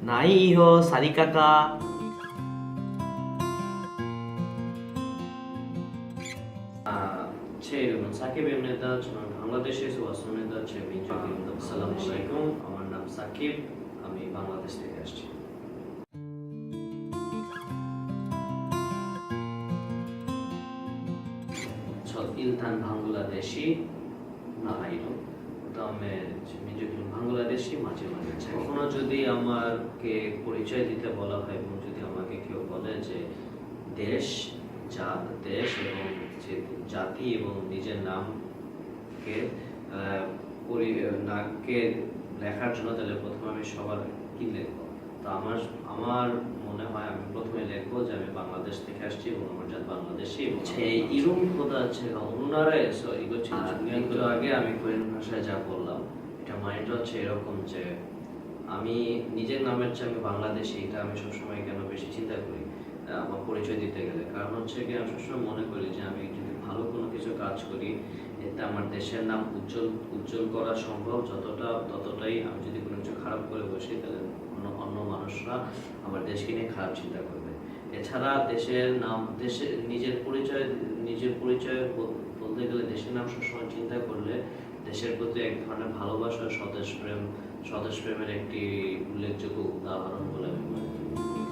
나이요, 사리카카. 제 이름은 사키브입니다. 저는 বাংলাদেশ에서 왔습니다. 제 민족이 আসসালামু আলাইকুম. আমার নাম সাকিব. আমি বাংলাদেশ থেকে আসছি. 저 일단 방글라데시 나이로 그다음에 민족이 বাংলাদেশি মাঝে মাঝে কখনো যদি আমাকে পরিচয় দিতে বলা হয় এবং যদি আমাকে কেউ বলে যে দেশ দেশ এবং যে জাতি এবং নিজের নামকে নামকে লেখার জন্য তাহলে প্রথমে আমি সবার কি লিখবো তো আমার মনে হয় আমি প্রথমে লিখবো যে আমি বাংলাদেশ থেকে আসছি এবং আমার জাত বাংলাদেশি এবং 이름 보다 제가 우리나라에서 이거 제일 중요한 거 আগে আমি কোরিয়ান ভাষায় যা বললাম এটা মাইন্ড হচ্ছে এরকম যে আমি নিজের নামের চেয়ে আমি বাংলাদেশি এটা আমি সবসময় কেন বেশি চিন্তা করি আমার পরিচয় দিতে গেলে কারণ হচ্ছে কি আমি সবসময় মনে করি যে আমি যদি ভালো কোনো কিছু কাজ করি এতে আমার দেশের নাম উজ্জ্বল করা সম্ভব ততটাই আমি যদি কোনো কিছু খারাপ করে বসি তাহলে অন্য মানুষরা আমার দেশকে নিয়ে খারাপ চিন্তা করবে এছাড়া নিজের পরিচয় বলতে গেলে দেশের নাম সবসময় চিন্তা করলে দেশের প্রতি এক ধরনের ভালোবাসা স্বদেশপ্রেমের একটি উল্লেখযোগ্য উদাহরণ বলে আমি মনে করি